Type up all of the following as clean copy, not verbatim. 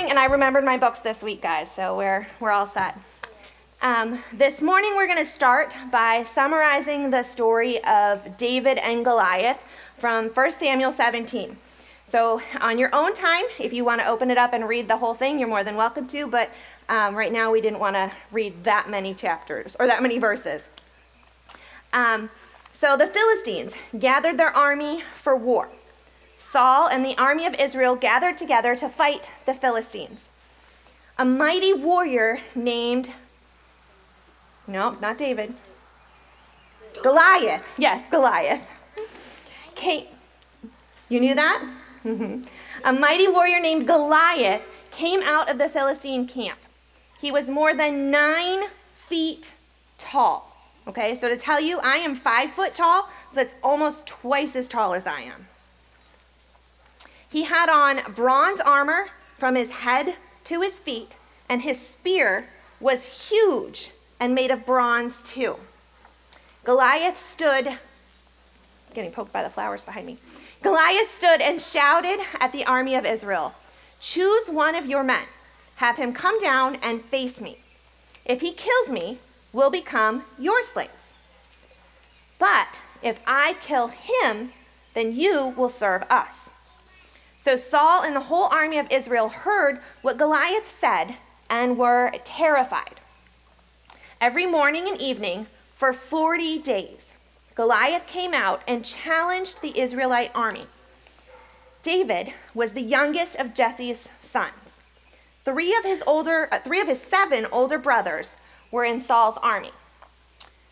morning, and I remembered my books this week, guys, so we're all set. This morning we're going to start by summarizing the story of David and Goliath from 1 Samuel 17. So on your own time, if you want to open it up and read the whole thing, you're more than welcome to, but right now we didn't want to read that many chapters, or that many verses. So the Philistines gathered their army for war. Saul and the army of Israel gathered together to fight the Philistines. A mighty warrior named, no, not David, Goliath. Yes, Goliath. Came, you knew that? A mighty warrior named Goliath came out of the Philistine camp. He was more than 9 feet tall. Okay, so to tell you, I am 5 foot tall, so that's almost twice as tall as I am. He had on bronze armor from his head to his feet, and his spear was huge and made of bronze too. Goliath stood, getting poked by the flowers behind me. Goliath stood and shouted at the army of Israel, "Choose one of your men, have him come down and face me. If he kills me, we'll become your slaves. But if I kill him, then you will serve us." So Saul and the whole army of Israel heard what Goliath said and were terrified. Every morning and evening for 40 days, Goliath came out and challenged the Israelite army. David was the youngest of Jesse's sons. Three of his 7 older brothers were in Saul's army.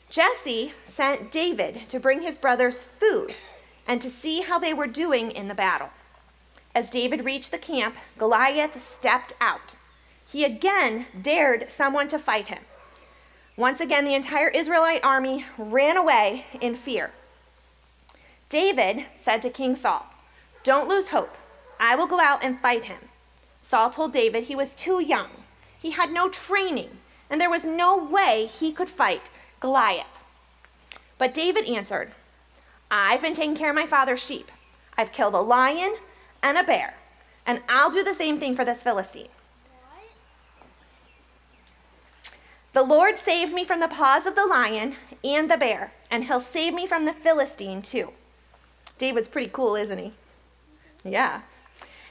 Jesse sent David to bring his brothers food and to see how they were doing in the battle. As David reached the camp, Goliath stepped out. He again dared someone to fight him. Once again, the entire Israelite army ran away in fear. David said to King Saul, "Don't lose hope. I will go out and fight him." Saul told David he was too young. He had no training, and there was no way he could fight Goliath. But David answered, "I've been taking care of my father's sheep. I've killed a lion and a bear, and I'll do the same thing for this Philistine. The Lord saved me from the paws of the lion and the bear, and he'll save me from the Philistine too." David's pretty cool, isn't he? Yeah.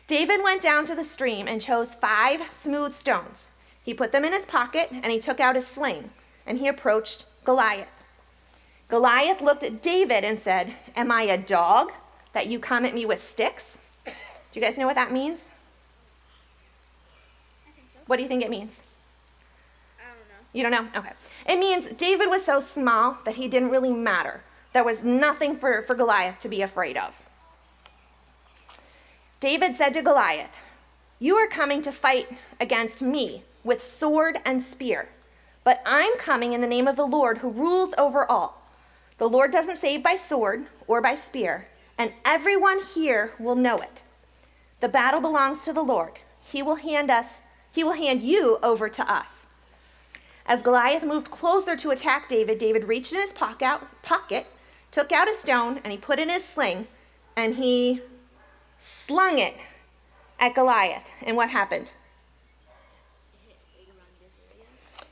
David went down to the stream and chose 5 smooth stones. He put them in his pocket, and he took out his sling, and he approached Goliath. Goliath looked at David and said, "Am I a dog that you come at me with sticks?" Do you guys know what that means? I think so. What do you think it means? I don't know. You don't know? Okay. It means David was so small that he didn't really matter. There was nothing for Goliath to be afraid of. David said to Goliath, "You are coming to fight against me with sword and spear, but I'm coming in the name of the Lord who rules over all. The Lord doesn't save by sword or by spear, and everyone here will know it. The battle belongs to the Lord. He will hand you over to us." As Goliath moved closer to attack David, David reached in his pocket, took out a stone, and he put it in his sling, and he slung it at Goliath. And what happened?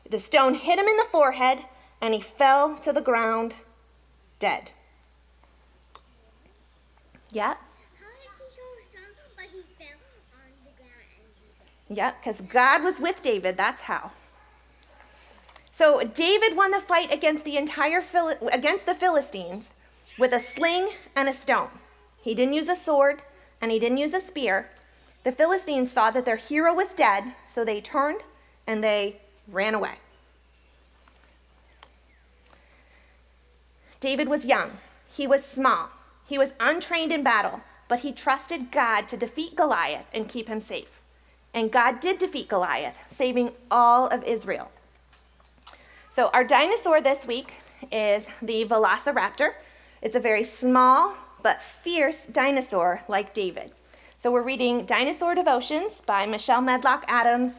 The stone hit him in the forehead, and he fell to the ground dead. Yeah? How is he so strong, but he fell on the ground and Yep, because God was with David, that's how. So David won the fight against the Philistines with a sling and a stone. He didn't use a sword, and he didn't use a spear. The Philistines saw that their hero was dead, so they turned and they ran away. David was young. He was small. He was untrained in battle, but he trusted God to defeat Goliath and keep him safe. And God did defeat Goliath, saving all of Israel. So our dinosaur this week is the Velociraptor. It's a very small but fierce dinosaur like David. So we're reading Dinosaur Devotions by Michelle Medlock Adams,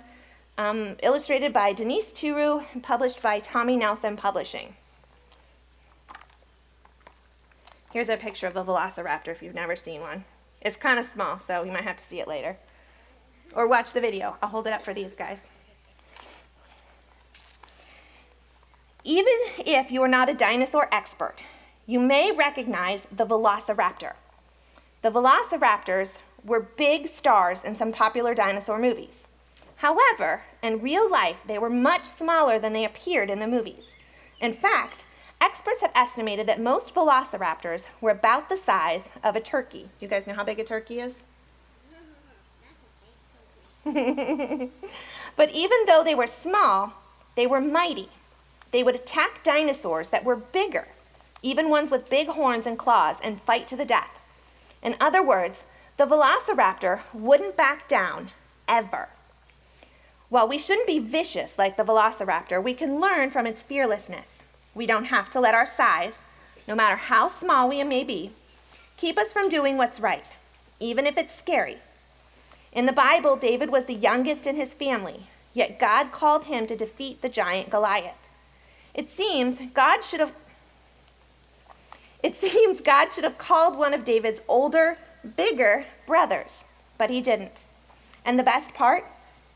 illustrated by Denise Turu, and published by Tommy Nelson Publishing. Here's a picture of a velociraptor if you've never seen one. It's kind of small, so you might have to see it later. or watch the video. I'll hold it up for these guys. Even if you are not a dinosaur expert, you may recognize the velociraptor. The velociraptors were big stars in some popular dinosaur movies. However, in real life, they were much smaller than they appeared in the movies. In fact, experts have estimated that most velociraptors were about the size of a turkey. You guys know how big a turkey is? But even though they were small, they were mighty. They would attack dinosaurs that were bigger, even ones with big horns and claws, and fight to the death. In other words, the velociraptor wouldn't back down, ever. While we shouldn't be vicious like the velociraptor, we can learn from its fearlessness. We don't have to let our size, no matter how small we may be, keep us from doing what's right, even if it's scary. In the Bible, David was the youngest in his family, yet God called him to defeat the giant Goliath. It seems God should have called one of David's older, bigger brothers, but he didn't. And the best part,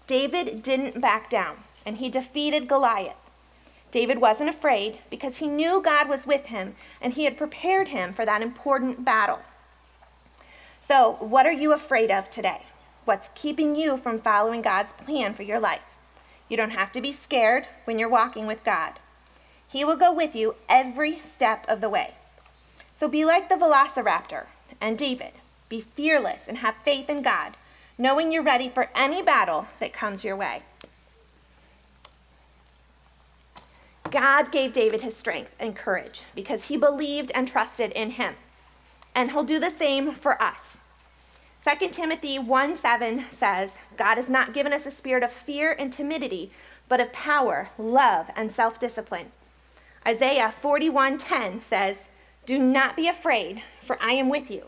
David didn't back down, and he defeated Goliath. David wasn't afraid because he knew God was with him, and he had prepared him for that important battle. So, what are you afraid of today? What's keeping you from following God's plan for your life? You don't have to be scared when you're walking with God. He will go with you every step of the way. So be like the velociraptor and David. Be fearless and have faith in God, knowing you're ready for any battle that comes your way. God gave David his strength and courage because he believed and trusted in him. And he'll do the same for us. 2 Timothy 1:7 says, God has not given us a spirit of fear and timidity, but of power, love, and self-discipline. Isaiah 41:10 says, do not be afraid, for I am with you.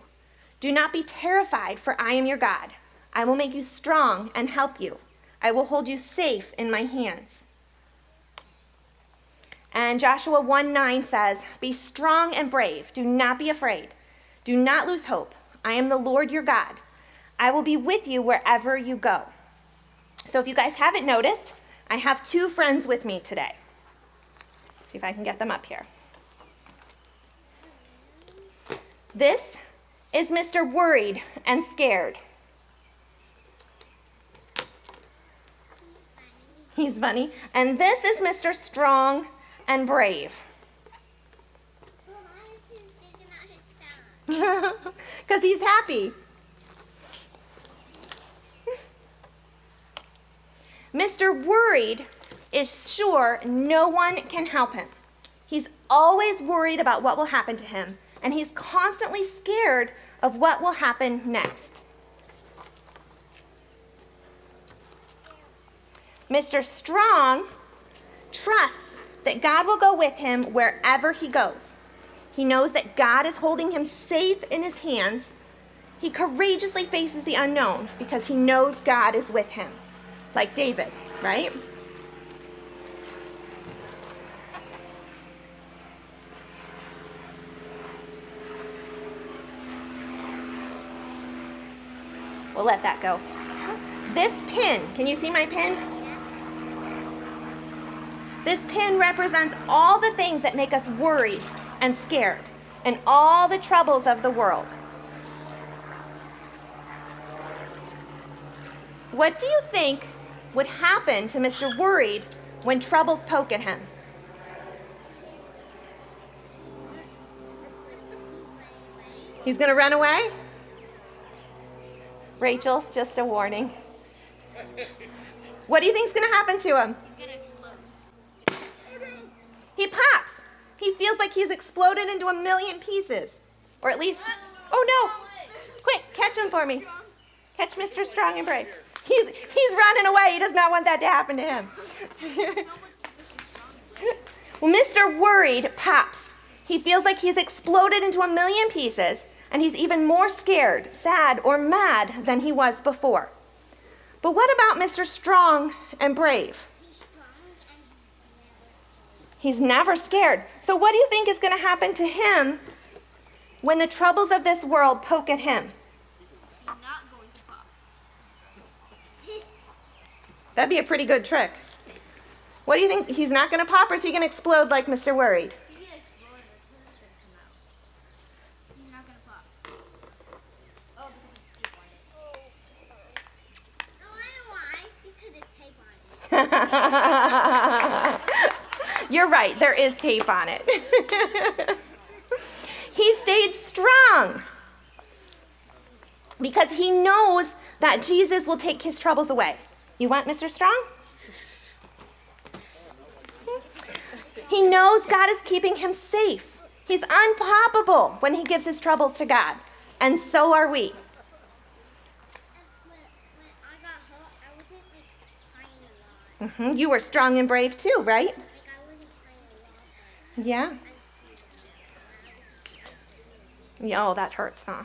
Do not be terrified, for I am your God. I will make you strong and help you. I will hold you safe in my hands. And Joshua 1:9 says, be strong and brave. Do not be afraid. Do not lose hope. I am the Lord your God. I will be with you wherever you go. So if you guys haven't noticed, I have two friends with me today. See if I can get them up here. This is Mr. Worried and Scared. He's funny. And this is Mr. Strong and Brave. Well, why is he sticking out his tongue? Because he's happy. Mr. Worried is sure no one can help him. He's always worried about what will happen to him, and he's constantly scared of what will happen next. Mr. Strong trusts that God will go with him wherever he goes. He knows that God is holding him safe in his hands. He courageously faces the unknown because he knows God is with him. Like David, right? We'll let that go. This pin, can you see my pin? This pin represents all the things that make us worried and scared and all the troubles of the world. What do you think would happen to Mr. Worried when troubles poke at him? He's going to run away? Rachel, just a warning. What do you think is going to happen to him? He's gonna explode. He pops. He feels like he's exploded into a million pieces. Or at least, oh no. Quick, catch him for me. Catch Mr. Strong and Brave. He's running away. He does not want that to happen to him. Well, Mr. Worried pops. He feels like he's exploded into a million pieces, and he's even more scared, sad, or mad than he was before. But what about Mr. Strong and Brave? He's strong and He's never scared. So what do you think is going to happen to him when the troubles of this world poke at him? he's not going to pop. That'd be a pretty good trick. What do you think? He's not going to pop, or is he going to explode like Mr. Worried? He's gonna explode and the tooth's gonna come out. He's not gonna pop. Oh, because there's tape on it. No, I know why. Because there's tape on it. You're right, there is tape on it. He stayed strong because he knows that Jesus will take his troubles away. You want Mr. Strong? He knows God is keeping him safe. He's unpoppable when he gives his troubles to God. And so are we. And when I got hurt, I wasn't like crying a lot. You were strong and brave too, right? Like I wasn't crying a lot, but Yeah. I was Yeah, oh, that hurts, huh?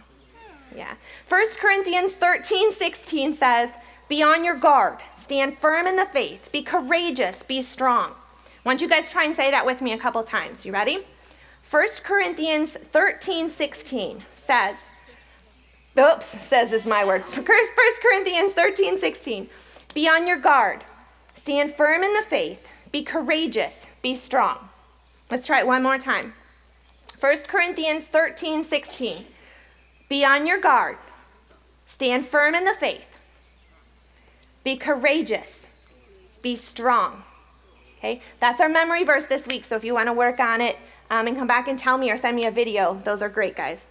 Yeah. 1 Corinthians 13:16 says, be on your guard. Stand firm in the faith. Be courageous. Be strong. Why don't you guys try and say that with me a couple times? You ready? 1 Corinthians 13:16 says, says is my word. 1 Corinthians 13:16. Be on your guard. Stand firm in the faith. Be courageous. Be strong. Let's try it one more time. 1 Corinthians 13:16. Be on your guard. Stand firm in the faith. Be courageous. Be strong. Okay, that's our memory verse this week. So if you want to work on it and come back and tell me or send me a video, those are great, guys.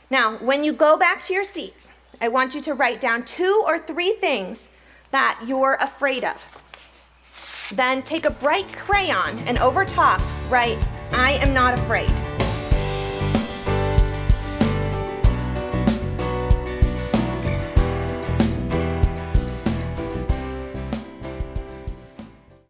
Now, when you go back to your seats, I want you to write down 2 or 3 things that you're afraid of. Then take a bright crayon and over top write, I am not afraid.